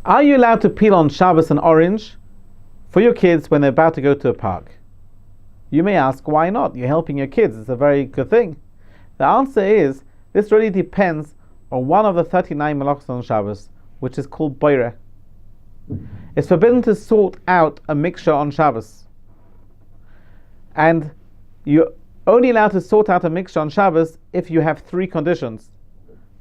Are you allowed to peel on Shabbos an orange for your kids when they're about to go to a park? You may ask, why not? You're helping your kids. It's a very good thing. The answer is, this really depends on one of the 39 malachos on Shabbos, which is called boire. It's forbidden to sort out a mixture on Shabbos. And you're only allowed to sort out a mixture on Shabbos if you have three conditions,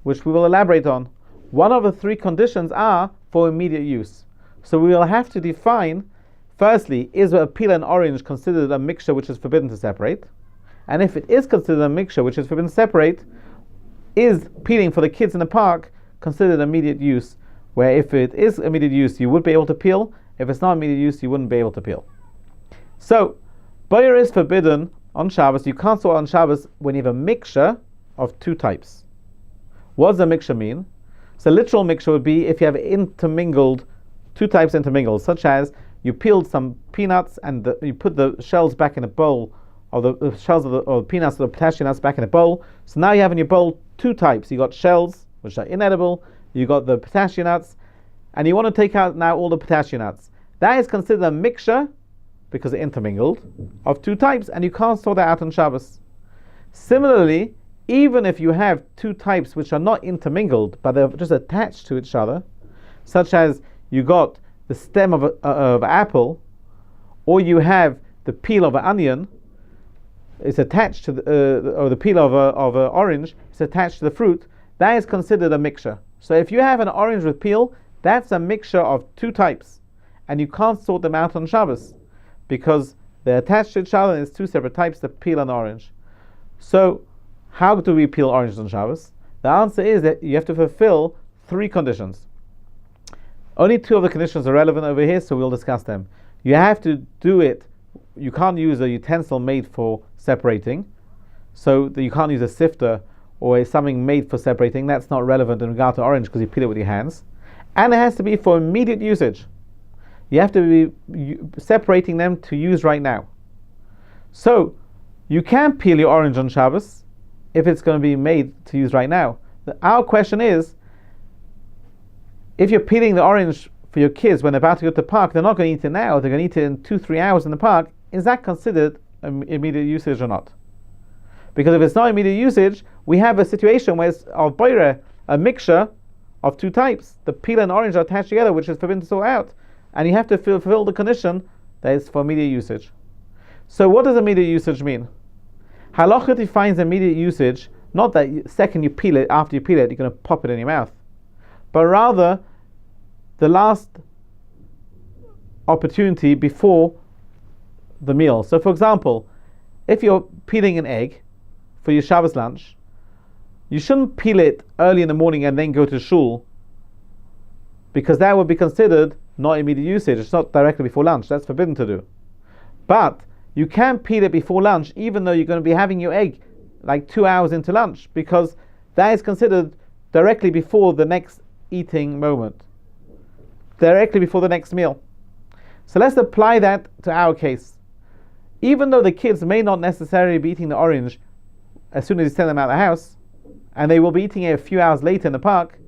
which we will elaborate on. One of the three conditions are for immediate use. So we will have to define, firstly, is a peel and orange considered a mixture which is forbidden to separate? And if it is considered a mixture which is forbidden to separate, is peeling for the kids in the park considered immediate use? Where if it is immediate use, you would be able to peel. If it's not immediate use, you wouldn't be able to peel. So, boire is forbidden on Shabbos. You can't sort on Shabbos when you have a mixture of two types. What does a mixture mean? So literal mixture would be if you have intermingled, two types intermingled, such as you peeled some peanuts and you put the shells back in a bowl, or the shells of the peanuts or the potassium nuts back in a bowl. So now you have in your bowl two types. You got shells, which are inedible, you got the potassium nuts, and you want to take out now all the potassium nuts. That is considered a mixture, because they're intermingled, of two types, and you can't sort that out on Shabbos. Similarly, even if you have two types which are not intermingled, but they're just attached to each other, such as you got the stem of an apple, or you have the peel of an onion, it's attached to or the peel of an orange, it's attached to the fruit, that is considered a mixture. So if you have an orange with peel, that's a mixture of two types, and you can't sort them out on Shabbos, because they're attached to each other and it's two separate types, the peel and orange. So, how do we peel oranges on Shabbos? The answer is that you have to fulfill three conditions. Only two of the conditions are relevant over here, so we'll discuss them. You have to do it, you can't use a utensil made for separating, so you can't use a sifter or something made for separating. That's not relevant in regard to orange because you peel it with your hands. And it has to be for immediate usage. You have to be separating them to use right now. So, you can peel your orange on Shabbos if it's going to be made to use right now. Our question is, if you're peeling the orange for your kids when they're about to go to the park, they're not going to eat it now, they're going to eat it in 2-3 hours in the park, is that considered immediate usage or not? Because if it's not immediate usage, we have a situation where it's of boire, a mixture of two types. The peel and orange are attached together, which is forbidden to sort out. And you have to fulfill the condition that is for immediate usage. So what does immediate usage mean? Halacha defines immediate usage, not that second you peel it, after you peel it, you're going to pop it in your mouth. But rather, the last opportunity before the meal. So for example, if you're peeling an egg for your Shabbos lunch, you shouldn't peel it early in the morning and then go to shul, because that would be considered not immediate usage. It's not directly before lunch. That's forbidden to do. But you can peel it before lunch, even though you're going to be having your egg like 2 hours into lunch, because that is considered directly before the next eating moment, directly before the next meal. So let's apply that to our case. Even though the kids may not necessarily be eating the orange as soon as you send them out of the house, and they will be eating it a few hours later in the park,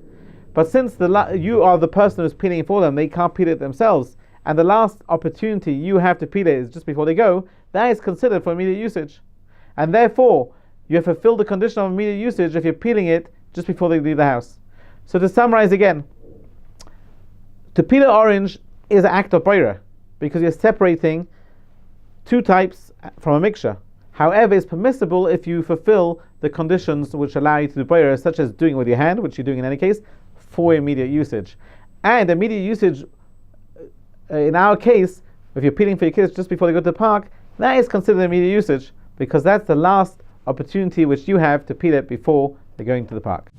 but since you are the person who's peeling it for them, they can't peel it themselves, and the last opportunity you have to peel it is just before they go, that is considered for immediate usage. And therefore, you have fulfilled the condition of immediate usage if you're peeling it just before they leave the house. So to summarize again, to peel an orange is an act of boire, because you're separating two types from a mixture. However, it's permissible if you fulfill the conditions which allow you to do boire, such as doing it with your hand, which you're doing in any case, for immediate usage. And immediate usage, in our case, if you're peeling for your kids just before they go to the park, that is considered immediate usage, because that's the last opportunity which you have to peel it before they're going to the park.